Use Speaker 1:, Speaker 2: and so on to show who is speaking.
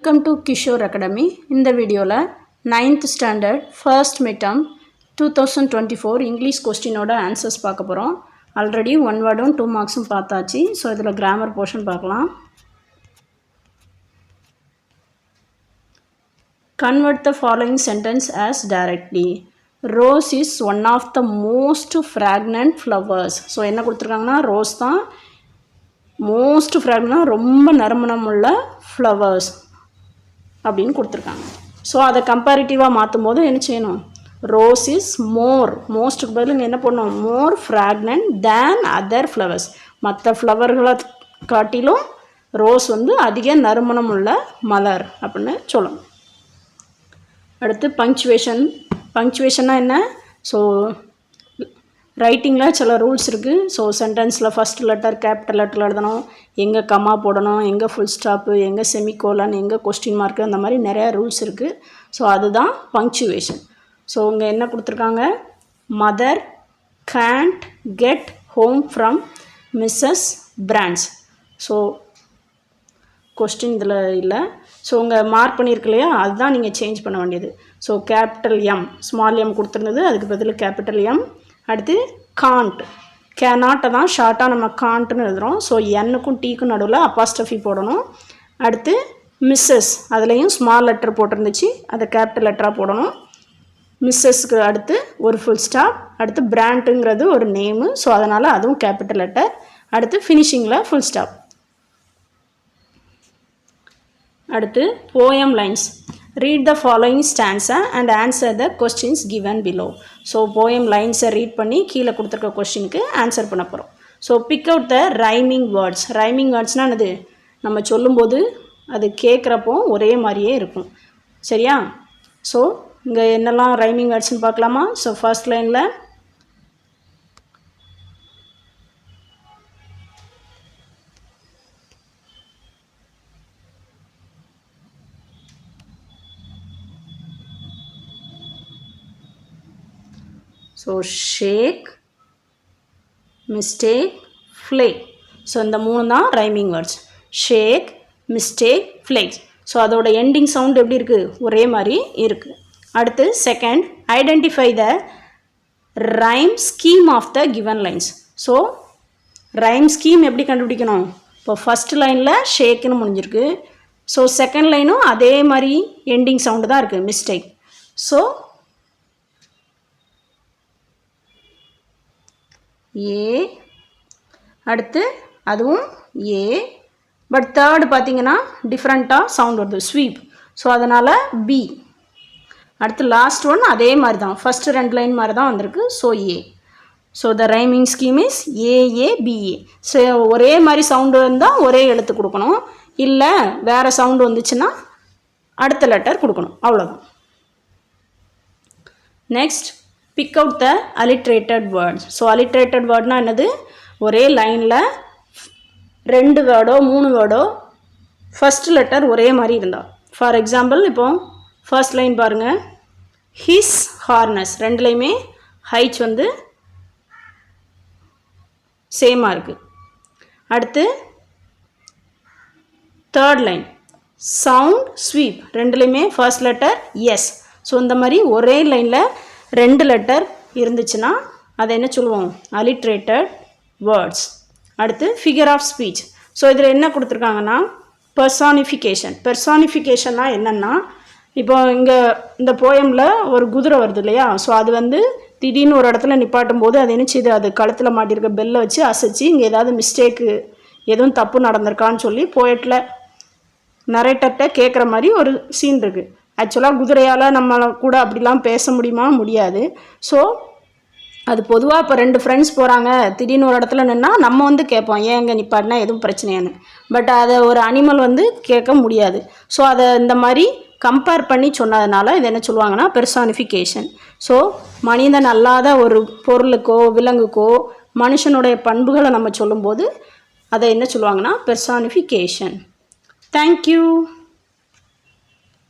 Speaker 1: Welcome to Kishore Academy. இந்த வீடியோவில் 9th standard first midterm 2024 English questionோட answers பார்க்க போகிறோம். ஆல்ரெடி 1 wordம் 2 marksம் பார்த்தாச்சு. ஸோ இதில் grammar portion பார்க்கலாம். Convert the following sentence as directly. Rose is one of the most fragrant flowers. So என்ன கொடுத்துருக்காங்கன்னா rose தான் மோஸ்ட் ஃப்ராக்ரன்ட் ரொம்ப நறுமணமுள்ள ஃப்ளவர்ஸ் அப்படின்னு கொடுத்துருக்காங்க. ஸோ அதை கம்பேரிட்டிவாக மாற்றும் போது என்ன செய்யணும், ரோஸ் இஸ் மோஸ்ட்டுக்கு பதில் இங்கே என்ன பண்ணணும், மோர் ஃப்ராக்ரன்ட் தேன் அதர் ஃப்ளவர்ஸ். மற்ற ஃப்ளவர்களை காட்டிலும் ரோஸ் வந்து அதிக நறுமணம் உள்ள மலர் அப்படின்னு சொல்லணும். அடுத்து பங்க்சுவேஷன்னா என்ன, ஸோ ரைட்டிங்கில் சில ரூல்ஸ் இருக்குது. ஸோ சென்டென்ஸில் ஃபஸ்ட் லெட்டர் கேபிட்டல் லெட்டரில் எழுதணும், எங்கே கம்மா போடணும், எங்கே ஃபுல் ஸ்டாப்பு, எங்கே செமிகோலன், எங்கே கொஸ்டின் மார்க்கு, அந்த மாதிரி நிறையா ரூல்ஸ் இருக்குது. ஸோ அதுதான் பங்க்சுவேஷன். ஸோ இங்கே என்ன கொடுத்துருக்காங்க, mother can't get home from Mrs France. So question இதில் இல்லை. ஸோ உங்கள் மார்க் பண்ணியிருக்கு இல்லையா, அதுதான் நீங்கள் சேஞ்ச் பண்ண வேண்டியது. So capital M small M கொடுத்துருந்தது, அதுக்கு பதில் கேபிட்டல் எம். அடுத்து காண்ட், கேனாட்டை தான் ஷார்ட்டாக நம்ம காண்ட்டுன்னு எழுதுகிறோம். ஸோ என்னுக்கும் டீக்கும் நடுவில் அப்பாஸ்ட்ரஃபி போடணும். அடுத்து மிஸ்ஸஸ், அதுலேயும் ஸ்மால் லெட்டர் போட்டிருந்துச்சு, அதை கேபிட்டல் லெட்டராக போடணும். மிஸ்ஸஸ்க்கு அடுத்து ஒரு ஃபுல் ஸ்டாப். அடுத்து பிராண்டுங்கிறது ஒரு நேமு, ஸோ அதனால் அதுவும் கேபிட்டல் லெட்டர். அடுத்து ஃபினிஷிங்கில் ஃபுல் ஸ்டாப். அடுத்து poem lines. Read the following stanza and answer the questions given below. So poem லைன்ஸை ரீட் பண்ணி கீழே கொடுத்துருக்க கொஸ்டினுக்கு ஆன்சர் பண்ண போகிறோம். So pick out the rhyming words. Rhyming வேர்ட்ஸ்னால் என்னது, நம்ம சொல்லும்போது அது கேட்குறப்போ ஒரே மாதிரியே இருக்கும். சரியா? ஸோ இங்கே என்னெல்லாம் ரைமிங் வேர்ட்ஸ்னு பார்க்கலாமா. ஸோ ஃபர்ஸ்ட் லைனில் so shake, mistake, flake. So இந்த 3 தான் rhyming words. Shake, mistake, flake. So அதோட எண்டிங் சவுண்ட் எப்படி இருக்குது, ஒரே மாதிரி இருக்குது. அடுத்து second, identify the rhyme scheme of the given lines. So rhyme scheme எப்படி கண்டுபிடிக்கணும், இப்போ ஃபஸ்ட் லைனில் ஷேக்குன்னு முடிஞ்சிருக்கு. ஸோ செகண்ட் லைனும் அதே மாதிரி எண்டிங் சவுண்டு தான் இருக்குது, மிஸ்டேக். ஸோ ஏ, அடுத்து அதுவும் ஏ, பட் தேர்டு பார்த்தீங்கன்னா டிஃப்ரெண்ட்டாக சவுண்ட் வருது, ஸ்வீப். ஸோ அதனால் பி. அடுத்து லாஸ்ட் ஒன் அதே மாதிரி தான், ஃபஸ்ட்டு 2 லைன் மாதிரி தான் வந்திருக்கு. So A. So the rhyming scheme is A A B A. So ஒரே மாதிரி சவுண்டு வந்தால் ஒரே எழுத்து கொடுக்கணும், இல்லை வேறு சவுண்டு வந்துச்சுன்னா அடுத்த லெட்டர் கொடுக்கணும், அவ்வளோதான். Next, pick out the alliterated words. So alliterated வேர்ட்னா என்னது, ஒரே லைனில் 2 வேர்டோ 3 வேர்டோ ஃபஸ்ட் லெட்டர் ஒரே மாதிரி இருந்தால். ஃபார் எக்ஸாம்பிள் இப்போ ஃபர்ஸ்ட் லைன் பாருங்கள், ஹிஸ் ஹார்னஸ், 2லையுமே ஹைச் வந்து சேமாக இருக்குது. அடுத்து தேர்ட் லைன் சவுண்ட் ஸ்வீப், 2லையுமே ஃபர்ஸ்ட் லெட்டர் எஸ். ஸோ இந்த மாதிரி ஒரே லைனில் 2 லெட்டர் இருந்துச்சுன்னா அதை என்ன சொல்லுவோம், அலிட்ரேட்டட் வேர்ட்ஸ். அடுத்து ஃபிகர் ஆஃப் ஸ்பீச். ஸோ இதில் என்ன கொடுத்துருக்காங்கன்னா பெர்சானிஃபிகேஷன். பெர்சானிஃபிகேஷன்னா என்னென்னா, இப்போ இங்கே இந்த போயமில் ஒரு குதிரை வருது இல்லையா, ஸோ அது வந்து திடீர்னு ஒரு இடத்துல நிப்பாட்டும் போது அது என்ன செய்யுது, அது கழுத்தில் மாட்டியிருக்க பெல்லை வச்சு அசைச்சு இங்கே ஏதாவது மிஸ்டேக்கு எதுவும் தப்பு நடந்திருக்கான்னு சொல்லி போயட்டில் நரேட்டர்கிட்ட கேட்குற மாதிரி ஒரு சீன் இருக்குது. ஆக்சுவலாக குதிரையால் நம்மளை கூட அப்படிலாம் பேச முடியாது. ஸோ அது பொதுவாக இப்போ 2 ஃப்ரெண்ட்ஸ் போகிறாங்க, திடீர்னு ஒரு இடத்துல நின்னா நம்ம வந்து கேட்போம், ஏன் இங்கே நிப்பாட்டினா எதுவும் பிரச்சனையானு. பட் அதை ஒரு அனிமல் வந்து கேட்க முடியாது. ஸோ அதை இந்த மாதிரி கம்பேர் பண்ணி சொன்னதுனால இது என்ன சொல்லுவாங்கன்னா பெர்சானிஃபிகேஷன். ஸோ மனிதன் அல்லாத ஒரு பொருளுக்கோ விலங்குக்கோ மனுஷனுடைய பண்புகளை நம்ம சொல்லும்போது அதை என்ன சொல்லுவாங்கன்னா பெர்சானிஃபிகேஷன். தேங்க்யூ.